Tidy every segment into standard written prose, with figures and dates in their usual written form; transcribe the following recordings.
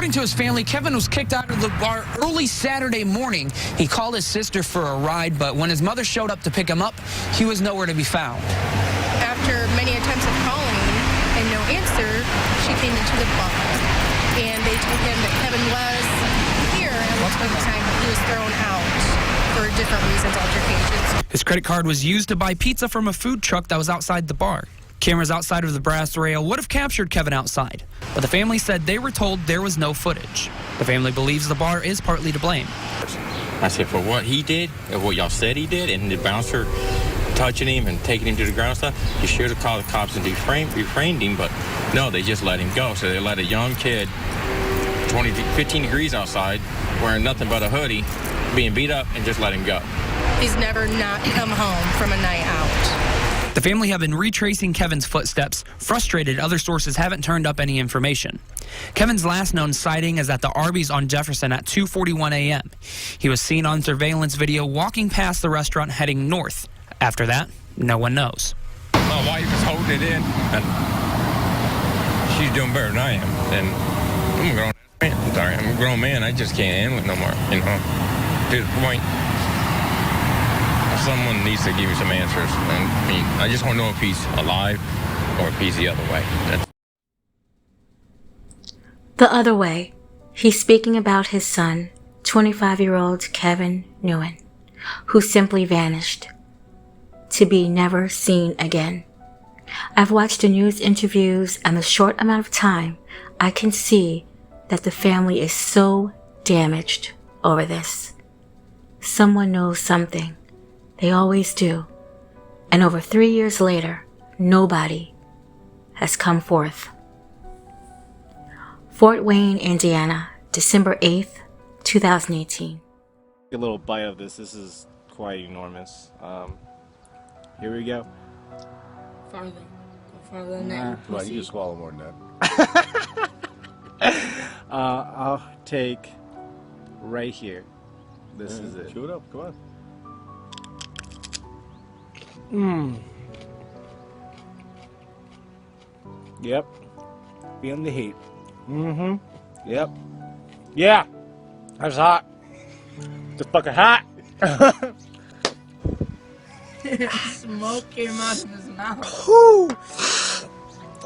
According to his family, Kevin was kicked out of the bar early Saturday morning. He called his sister for a ride, but when his mother showed up to pick him up, he was nowhere to be found. After many attempts of calling and no answer, she came into the bar, and they told him that Kevin was here at one point in time, but he was thrown out for different reasons, altercations. His credit card was used to buy pizza from a food truck that was outside the bar. Cameras outside of the brass rail would have captured Kevin outside, but the family said they were told there was no footage. The family believes the bar is partly to blame. I said, for what he did, and what y'all said he did, and the bouncer touching him and taking him to the ground stuff, you should have called the cops and refrained him, but no, they just let him go. So they let a young kid, 15 degrees outside, wearing nothing but a hoodie, being beat up, and just let him go. He's never not come home from a night out. The family have been retracing Kevin's footsteps. Frustrated, other sources haven't turned up any information. Kevin's last known sighting is at the Arby's on Jefferson at 2:41 a.m. He was seen on surveillance video walking past the restaurant heading north. After that, no one knows. My wife is holding it in, and she's doing better than I am. And I'm a grown man. I'm sorry, I'm a grown man. I just can't handle it no more, you know. To the point, someone needs to give me some answers. And, I mean, I just want to know if he's alive or if he's the other way. The other way. He's speaking about his son, 25-year-old Kevin Nguyen, who simply vanished, to be never seen again. I've watched the news interviews, and the short amount of time, I can see that the family is so damaged over this. Someone knows something. They always do. And over 3 years later, nobody has come forth. Fort Wayne, Indiana, December 8th, 2018. A little bite of this. This is quite enormous. Here we go. Farther. Go farther than that. Come on, you can swallow more than that. I'll take right here. This is it. Chew it up, come on. Yep. Feeling the heat. Yep. Yeah. That's hot. It's fucking hot. Smoke came out of his mouth. Whew.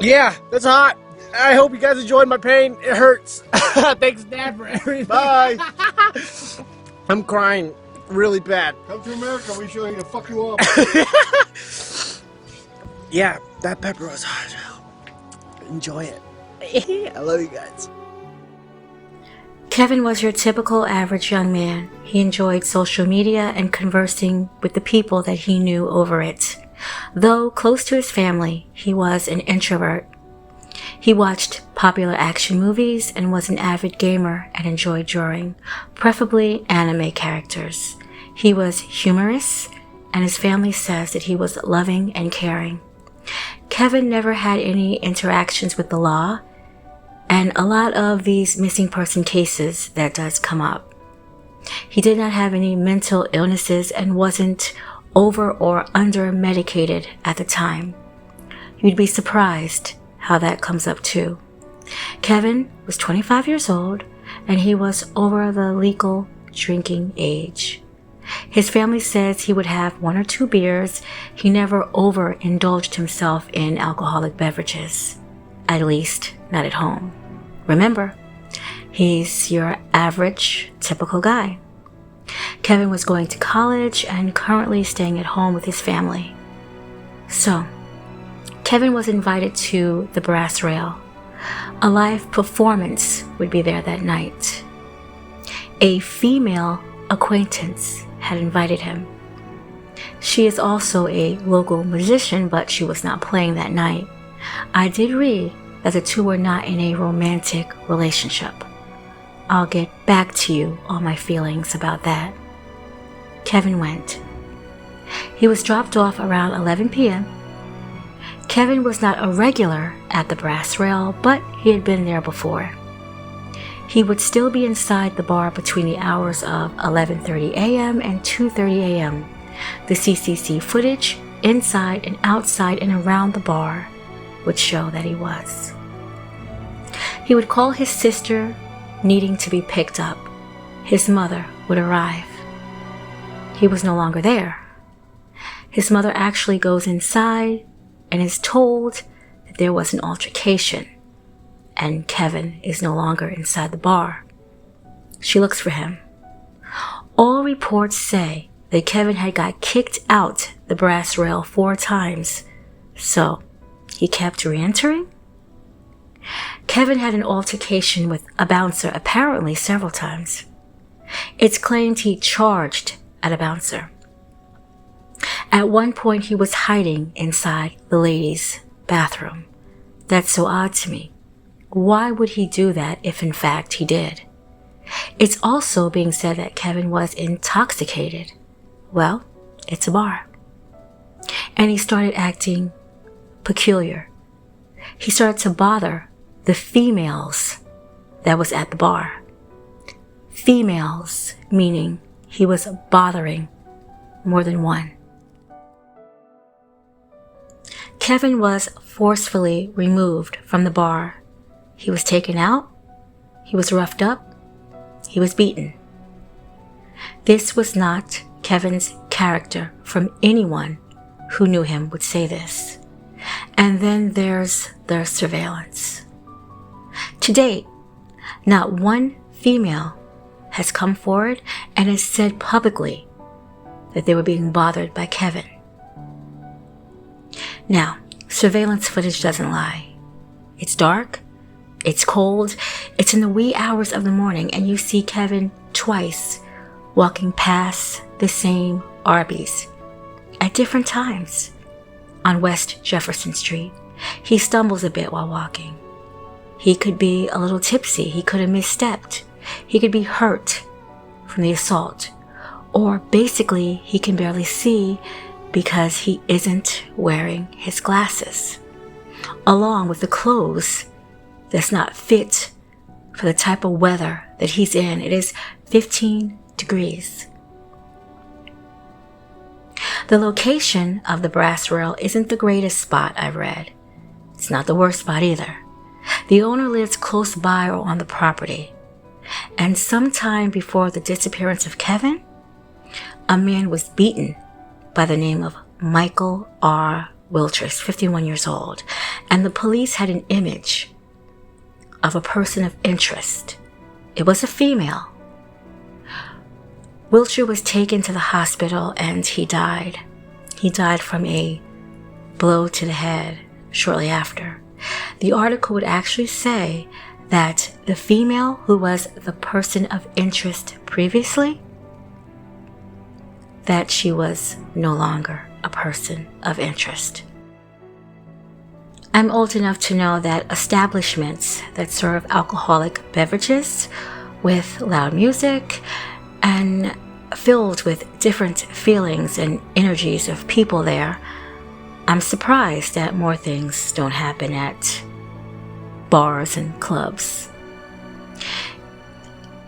Yeah, that's hot. I hope you guys enjoyed my pain. It hurts. Thanks, Dad, for everything. Bye. I'm crying really bad. Come to America, we show you to fuck you up. Yeah, that pepper was hot. Enjoy it. I love you guys. Kevin was your typical average young man. He enjoyed social media and conversing with the people that he knew over it. Though close to his family, he was an introvert. He watched popular action movies and was an avid gamer and enjoyed drawing, preferably anime characters. He was humorous, and his family says that he was loving and caring. Kevin never had any interactions with the law, and a lot of these missing person cases that does come up. He did not have any mental illnesses and wasn't over or under medicated at the time. You'd be surprised how that comes up too. Kevin was 25 years old and he was over the legal drinking age. His family says he would have 1 or 2 beers. He never overindulged himself in alcoholic beverages, at least not at home. Remember, he's your average, typical guy. Kevin was going to college and currently staying at home with his family. So, Kevin was invited to the Brass Rail. A live performance would be there that night. A female acquaintance had invited him. She is also a local musician, but she was not playing that night. I did read that the two were not in a romantic relationship. I'll get back to you on my feelings about that. Kevin went. He was dropped off around 11 p.m. Kevin was not a regular at the Brass Rail, but he had been there before. He would still be inside the bar between the hours of 11:30 a.m. and 2:30 a.m. The CCC footage, inside and outside and around the bar, would show that he was. He would call his sister needing to be picked up, his mother would arrive. He was no longer there. His mother actually goes inside and is told that there was an altercation, and Kevin is no longer inside the bar. She looks for him. All reports say that Kevin had got kicked out the brass rail 4 times, so he kept re-entering? Kevin had an altercation with a bouncer apparently several times. It's claimed he charged at a bouncer. At one point he was hiding inside the ladies' bathroom. That's so odd to me. Why would he do that if in fact he did? It's also being said that Kevin was intoxicated. Well, it's a bar. And he started acting peculiar. He started to bother the females that was at the bar. Females, meaning he was bothering more than one. Kevin was forcefully removed from the bar. He was taken out. He was roughed up. He was beaten. This was not Kevin's character. From anyone who knew him would say this. And then there's the surveillance. To date, not one female has come forward and has said publicly that they were being bothered by Kevin. Now, surveillance footage doesn't lie. It's dark, it's cold, it's in the wee hours of the morning, and you see Kevin twice walking past the same Arby's at different times on West Jefferson Street. He stumbles a bit while walking. He could be a little tipsy. He could have misstepped. He could be hurt from the assault. Or basically, he can barely see because he isn't wearing his glasses, along with the clothes that's not fit for the type of weather that he's in. It is 15 degrees. The location of the brass rail isn't the greatest spot I've read. It's not the worst spot either. The owner lives close by or on the property. And sometime before the disappearance of Kevin, a man was beaten by the name of Michael R. Wilchers, 51 years old. And the police had an image of a person of interest. It was a female. Wilcher was taken to the hospital and he died. He died from a blow to the head shortly after. The article would actually say that the female who was the person of interest previously, that she was no longer a person of interest. I'm old enough to know that establishments that serve alcoholic beverages with loud music and filled with different feelings and energies of people there, I'm surprised that more things don't happen at bars and clubs.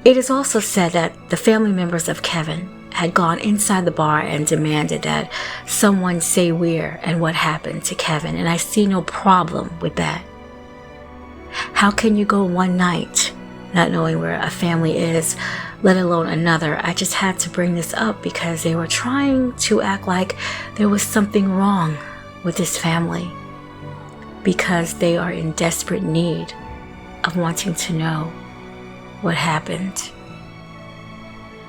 It is also said that the family members of Kevin had gone inside the bar and demanded that someone say where and what happened to Kevin, and I see no problem with that. How can you go one night not knowing where a family is, let alone another? I just had to bring this up because they were trying to act like there was something wrong with this family because they are in desperate need of wanting to know what happened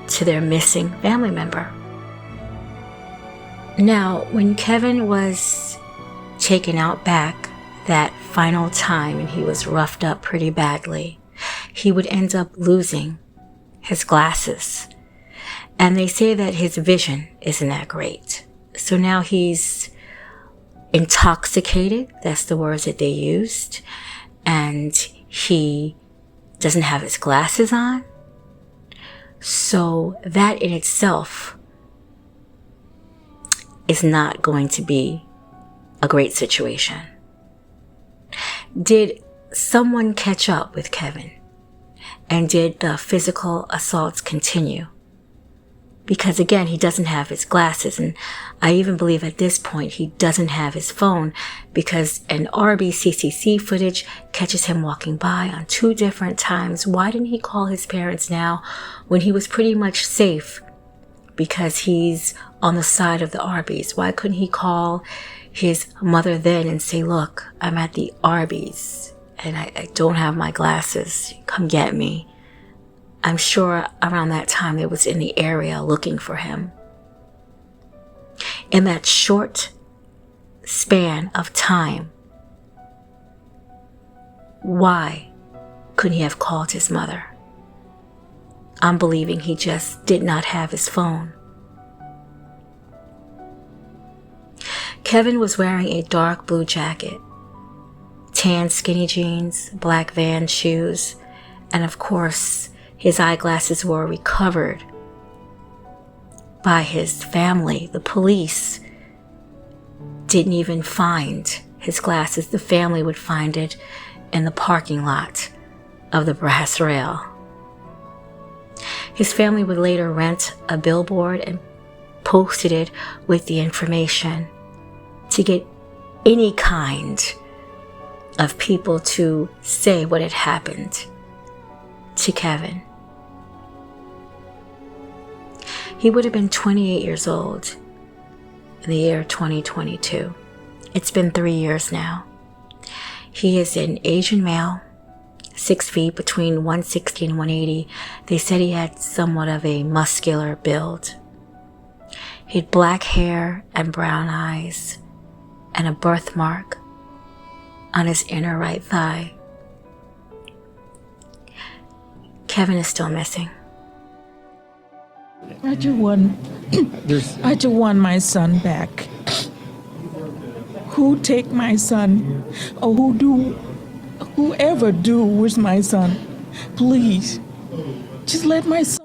to their missing family member. Now, when Kevin was taken out back that final time and he was roughed up pretty badly, he would end up losing his glasses. And they say that his vision isn't that great. So now he's intoxicated, that's the words that they used, and he doesn't have his glasses on. So that in itself is not going to be a great situation. Did someone catch up with Kevin? And did the physical assaults continue? Because again, he doesn't have his glasses, and I even believe at this point he doesn't have his phone, because an RB CCC footage catches him walking by on 2 different times. Why didn't he call his parents now when he was pretty much safe? Because he's on the side of the Arby's. Why couldn't he call his mother then and say, look, I'm at the Arby's and I don't have my glasses. Come get me. I'm sure around that time they was in the area looking for him. In that short span of time, why couldn't he have called his mother? I'm believing he just did not have his phone. Kevin was wearing a dark blue jacket, tan skinny jeans, black Vans shoes, and of course, his eyeglasses were recovered by his family. The police didn't even find his glasses. The family would find it in the parking lot of the Brass Rail. His family would later rent a billboard and posted it with the information to get any kind of people to say what had happened to Kevin. He would have been 28 years old in the year 2022. It's been 3 years now. He is an Asian male, 6 feet, between 160 and 180. They said he had somewhat of a muscular build. He had black hair and brown eyes and a birthmark on his inner right thigh. Kevin is still missing. I just want my son back. Who take my son? Or whoever do with my son? Please, just let my son